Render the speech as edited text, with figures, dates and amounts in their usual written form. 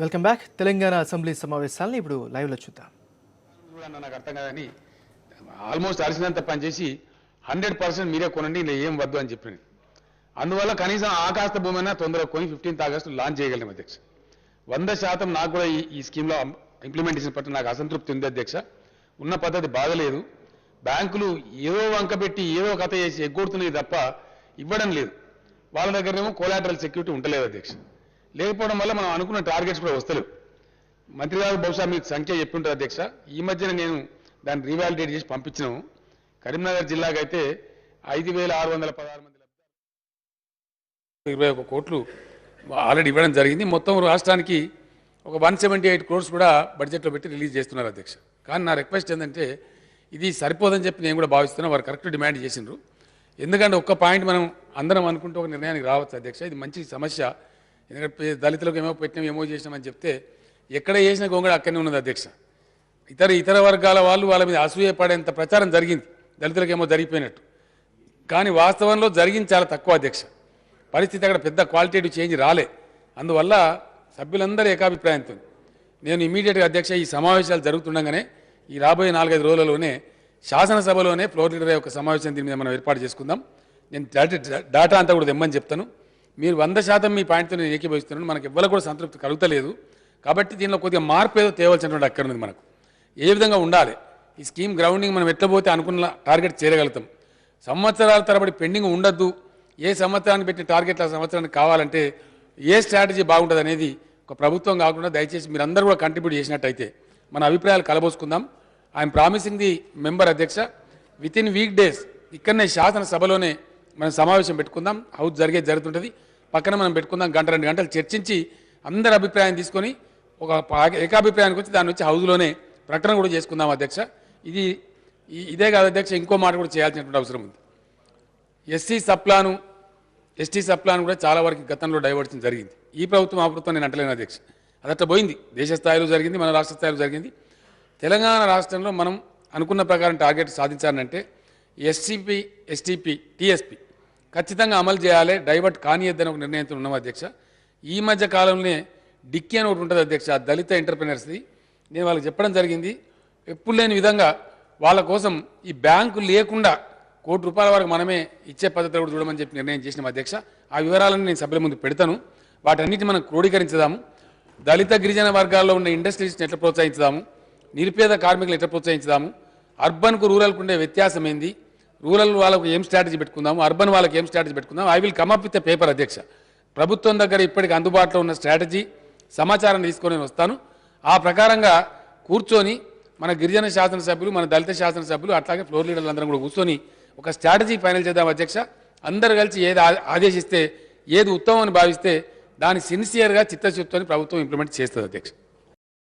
Welcome back. Telangana assembly సమావేశాలను ఇప్పుడు లైవ్లో చూద్దాం. నాకు అర్థం కాదని ఆల్మోస్ట్ అరిసినంత పనిచేసి 100% మీరే కొనండి, ఇలా ఏం వద్దు అని చెప్పింది. అందువల్ల కనీసం ఆకాశ భూమైనా తొందరగా కొని 15th ఆగస్టు లాంచ్ చేయగలిగాం అధ్యక్ష. 100% నాకు కూడా ఈ స్కీమ్లో ఇంప్లిమెంటేషన్ పట్ల నాకు అసంతృప్తి ఉంది అధ్యక్ష. ఉన్న పద్ధతి బాగలేదు. బ్యాంకులు ఏదో వంక పెట్టి ఏదో కథ చేసి ఎగ్గొడుతున్నాయి తప్ప ఇవ్వడం లేదు. వాళ్ళ దగ్గరేమో కోలాటరల్ సెక్యూరిటీ ఉండలేదు అధ్యక్ష. లేకపోవడం వల్ల మనం అనుకున్న టార్గెట్స్ కూడా వస్తలేవు. మంత్రి గారు బహుశా మీకు సంఖ్య చెప్పి ఉంటారు అధ్యక్ష. ఈ మధ్యన నేను దాన్ని రీవాలిడేట్ చేసి పంపించినాము. కరీంనగర్ జిల్లాకు అయితే 5,616 మంది 21 కోట్లు ఆల్రెడీ ఇవ్వడం జరిగింది. మొత్తం రాష్ట్రానికి ఒక 178 crores కూడా బడ్జెట్లో పెట్టి రిలీజ్ చేస్తున్నారు అధ్యక్ష. కానీ నా రిక్వెస్ట్ ఏంటంటే ఇది సరిపోదని చెప్పి నేను కూడా భావిస్తున్నాను. వారు కరెక్ట్ డిమాండ్ చేసిండ్రు. ఎందుకంటే ఒక్క పాయింట్ మనం అందరం అనుకుంటూ ఒక నిర్ణయానికి రావచ్చు అధ్యక్ష. ఇది మంచి సమస్య. ఎందుకంటే దళితులకు ఏమో పెట్టినాం ఏమో చేసినామని చెప్తే ఎక్కడ చేసిన గొంగడ అక్కడనే ఉన్నది అధ్యక్ష. ఇతర వర్గాల వాళ్ళు వాళ్ళ మీద అసూయపడేంత ప్రచారం జరిగింది దళితులకు ఏమో జరిగిపోయినట్టు. కానీ వాస్తవంలో జరిగింది చాలా తక్కువ అధ్యక్ష. పరిస్థితి అక్కడ పెద్ద క్వాలిటేటివ్ చేంజ్ రాలే. అందువల్ల సభ్యులందరూ ఏకాభిప్రాయంతో నేను ఇమీడియట్గా అధ్యక్ష ఈ సమావేశాలు జరుగుతుండగానే ఈ రాబోయే 4-5 రోజులలోనే శాసనసభలోనే ఫ్లోర్ లీడర్ యొక్క సమావేశం దీని మీద మనం ఏర్పాటు చేసుకుందాం. నేను డాటా అంతా కూడా తెమ్మని చెప్తాను. మీరు 100% మీ పాయింట్తో నేను ఏకీభవిస్తున్నాను. మనకి ఎవరికి కూడా సంతృప్తి కలుగుతలేదు. కాబట్టి దీనిలో కొద్దిగా మార్పు ఏదో తేవాల్సినటువంటి అక్కడ ఉంది. మనకు ఏ విధంగా ఉండాలి ఈ స్కీమ్ గ్రౌండింగ్ మనం ఎట్లా పోతే అనుకున్న టార్గెట్ చేరగలుగుతాం. సంవత్సరాల తరబడి పెండింగ్ ఉండద్దు. ఏ సంవత్సరానికి పెట్టిన టార్గెట్ ఆ సంవత్సరానికి కావాలంటే ఏ స్ట్రాటజీ బాగుంటుంది అనేది ఒక ప్రభుత్వం కాకుండా దయచేసి మీరు అందరూ కూడా కంట్రిబ్యూట్ చేసినట్టయితే మన అభిప్రాయాలు కలబోసుకుందాం. ఐఎమ్ ప్రామిసింగ్ ది మెంబర్ అధ్యక్ష విత్ ఇన్ వీక్ డేస్ ఇక్కడనే శాసనసభలోనే మనం సమావేశం పెట్టుకుందాం. హౌస్ జరుగుతుంటుంది. పక్కన మనం పెట్టుకుందాం. 1-2 గంటలు చర్చించి అందరి అభిప్రాయం తీసుకొని ఒక ఏకాభిప్రాయానికి వచ్చి దాని వచ్చి హౌస్లోనే ప్రకటన కూడా చేసుకుందాం అధ్యక్ష. ఇదే కాదు అధ్యక్ష, ఇంకో మాట కూడా చేయాల్సినటువంటి అవసరం ఉంది. ఎస్టీ సప్లాన్ కూడా చాలా వరకు గతంలో డైవర్షన్ జరిగింది. ఈ ప్రభుత్వం ఆ ప్రభుత్వం నేను అంటలేను అధ్యక్ష. అదట్లా పోయింది. దేశ స్థాయిలో జరిగింది, మన రాష్ట్ర స్థాయిలో జరిగింది. తెలంగాణ రాష్ట్రంలో మనం అనుకున్న ప్రకారం టార్గెట్ సాధించాలంటే ఎస్సీపీ, ఎస్టీపీ, టీఎస్పీ ఖచ్చితంగా అమలు చేయాలి. డైవర్ట్ కానియద్దని ఒక నిర్ణయంతో ఉన్నాం అధ్యక్ష. ఈ మధ్య కాలంలోనే డిక్కీ అని ఒకటి ఉంటుంది అధ్యక్ష, దళిత ఎంటర్ప్రినర్స్ది. నేను వాళ్ళకి చెప్పడం జరిగింది. ఎప్పుడు లేని విధంగా వాళ్ళ కోసం ఈ బ్యాంకు లేకుండా ₹1 కోటి వరకు మనమే ఇచ్చే పద్ధతి కూడా చూడమని చెప్పి నిర్ణయం చేసినాం అధ్యక్ష. ఆ వివరాలను నేను సభ్యుల ముందు పెడతాను. వాటన్నిటి మనం క్రోడీకరించుదాము. దళిత గిరిజన వర్గాల్లో ఉన్న ఇండస్ట్రీస్ని ఎట్లా ప్రోత్సహించుదాము, నిరుపేద కార్మికులు ఎట్లా ప్రోత్సహించుదాము, అర్బన్కు రూరల్కు ఉండే వ్యత్యాసం ఏంది, రూరల్ వాళ్ళకు ఏం స్ట్రాటజీ పెట్టుకుందాము, అర్బన్ వాళ్ళకి ఏం స్ట్రాటజీ పెట్టుకుందాం. I will come up with a paper అధ్యక్ష. ప్రభుత్వం దగ్గర ఇప్పటికి అందుబాటులో ఉన్న స్ట్రాటజీ సమాచారం తీసుకొని వస్తాను. ఆ ప్రకారంగా కూర్చొని మన గిరిజన శాసనసభ్యులు, మన దళిత శాసనసభ్యులు, అట్లాగే ఫ్లోర్ లీడర్లు అందరం కూడా కూర్చొని ఒక స్ట్రాటజీ ఫైనల్ చేద్దాం అధ్యక్ష. అందరు కలిసి ఏది ఆదేశిస్తే, ఏది ఉత్తమం అని భావిస్తే దాన్ని సిన్సియర్గా చిత్తశుద్ధితో ప్రభుత్వం ఇంప్లిమెంట్ చేస్తుంది అధ్యక్ష.